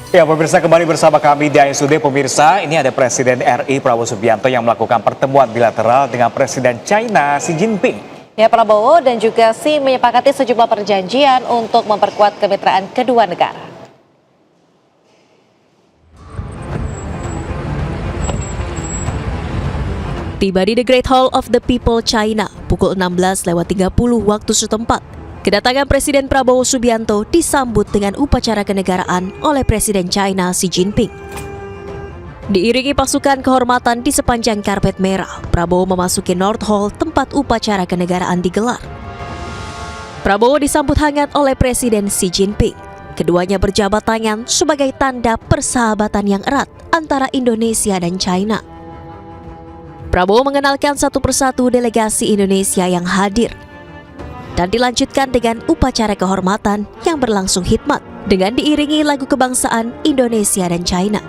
Ya, pemirsa, kembali bersama kami di ASUD. Pemirsa, ini ada Presiden RI Prabowo Subianto yang melakukan pertemuan bilateral dengan Presiden China Xi Jinping. Ya, Prabowo dan juga Xi menyepakati sejumlah perjanjian untuk memperkuat kemitraan kedua negara. Tiba di The Great Hall of the People China pukul 16.30 waktu setempat. Kedatangan Presiden Prabowo Subianto disambut dengan upacara kenegaraan oleh Presiden China Xi Jinping. Diiringi pasukan kehormatan di sepanjang karpet merah, Prabowo memasuki North Hall tempat upacara kenegaraan digelar. Prabowo disambut hangat oleh Presiden Xi Jinping. Keduanya berjabat tangan sebagai tanda persahabatan yang erat antara Indonesia dan China. Prabowo mengenalkan satu persatu delegasi Indonesia yang hadir dan dilanjutkan dengan upacara kehormatan yang berlangsung hikmat dengan diiringi lagu kebangsaan Indonesia dan China.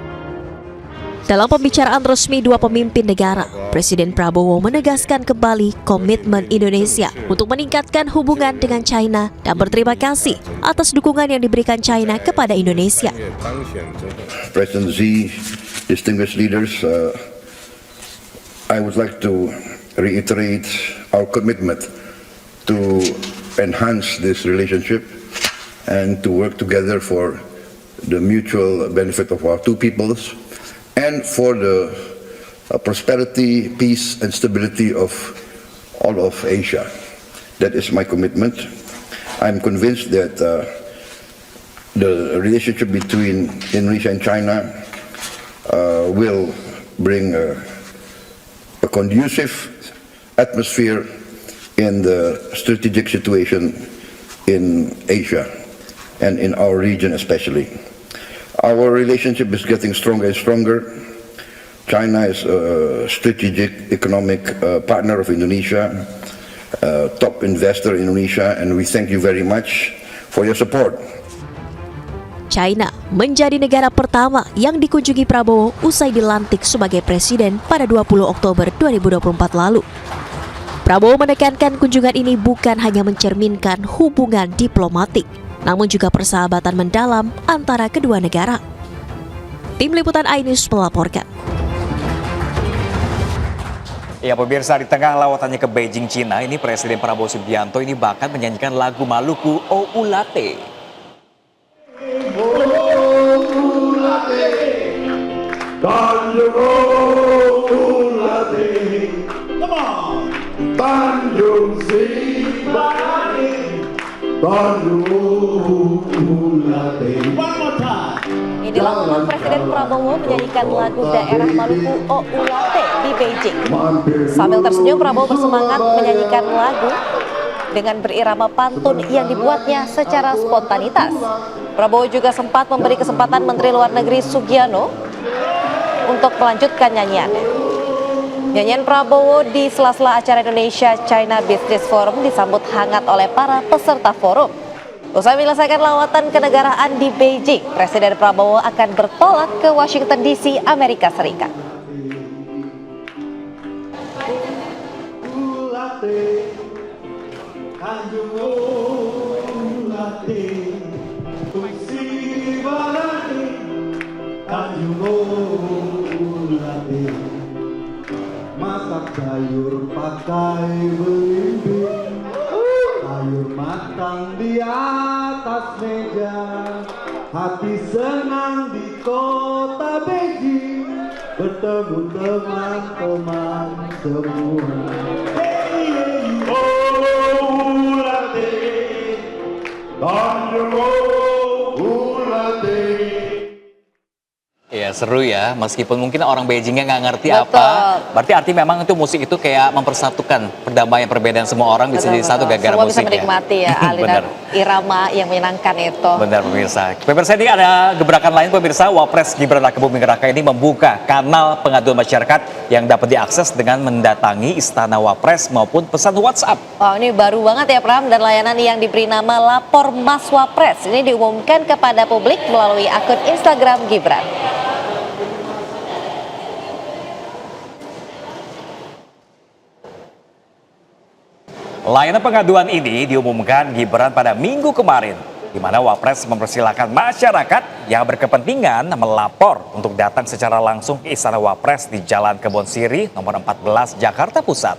Dalam pembicaraan resmi dua pemimpin negara, Presiden Prabowo menegaskan kembali komitmen Indonesia untuk meningkatkan hubungan dengan China dan berterima kasih atas dukungan yang diberikan China kepada Indonesia. President Xi, distinguished leaders, I would like to reiterate our commitment to enhance this relationship and to work together for the mutual benefit of our two peoples and for the prosperity, peace and stability of all of Asia. That is my commitment. I'm convinced that the relationship between Indonesia and China will bring a conducive atmosphere in the strategic situation in Asia and in our region especially. Our relationship is getting stronger and stronger. China is a strategic economic partner of Indonesia, top investor in Indonesia, and we thank you very much for your support. China menjadi negara pertama yang dikunjungi Prabowo usai dilantik sebagai presiden pada 20 Oktober 2024 lalu. Prabowo menekankan kunjungan ini bukan hanya mencerminkan hubungan diplomatik, namun juga persahabatan mendalam antara kedua negara. Tim Liputan iNews melaporkan. Ya, pemirsa, di tengah lawatannya ke Beijing, Cina, ini Presiden Prabowo Subianto ini bahkan menyanyikan lagu Maluku O Ulate. Tanjung Sibari, Tanjung Ulate. Inilah momen Presiden Prabowo menyanyikan lagu daerah Maluku O Ulate di Beijing. Sambil tersenyum, Prabowo bersemangat menyanyikan lagu dengan berirama pantun yang dibuatnya secara spontanitas. Prabowo juga sempat memberi kesempatan Menteri Luar Negeri Sugiarno untuk melanjutkan nyanyiannya. Nyanyian Prabowo di sela-sela acara Indonesia-China Business Forum disambut hangat oleh para peserta forum. Usai menyelesaikan lawatan kenegaraan di Beijing, Presiden Prabowo akan bertolak ke Washington DC, Amerika Serikat. Masak sayur pakai belimbing, sayur matang di atas meja, hati senang di kota Beijing, bertemu teman-teman semua. Ya, seru ya, meskipun mungkin orang Beijingnya nggak ngerti Betul. apa. Berarti arti memang itu musik itu kayak mempersatukan perdamaian perbedaan semua orang bisa jadi satu gara-gara Semua musik bisa menikmati ya aliran irama yang menyenangkan itu. Benar, pemirsa. Pemirsa, ini ada gebrakan lain, pemirsa. Wapres Gibran Rakebuming Raka ini membuka kanal pengaduan masyarakat yang dapat diakses dengan mendatangi Istana Wapres maupun pesan WhatsApp. Wah, ini baru banget ya Pram, dan layanan yang diberi nama Lapor Mas Wapres ini diumumkan kepada publik melalui akun Instagram Gibran. Layanan pengaduan ini diumumkan Gibran pada Minggu kemarin. di mana Wapres mempersilahkan masyarakat yang berkepentingan melapor untuk datang secara langsung ke Istana Wapres di Jalan Kebon Siri nomor 14 Jakarta Pusat.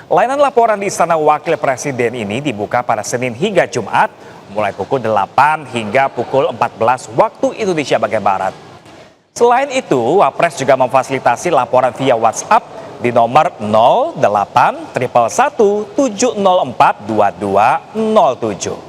Layanan laporan di Istana Wakil Presiden ini dibuka pada Senin hingga Jumat mulai pukul 8 hingga pukul 14 waktu Indonesia bagian Barat. Selain itu, Wapres juga memfasilitasi laporan via WhatsApp di nomor 08 111 704 2207.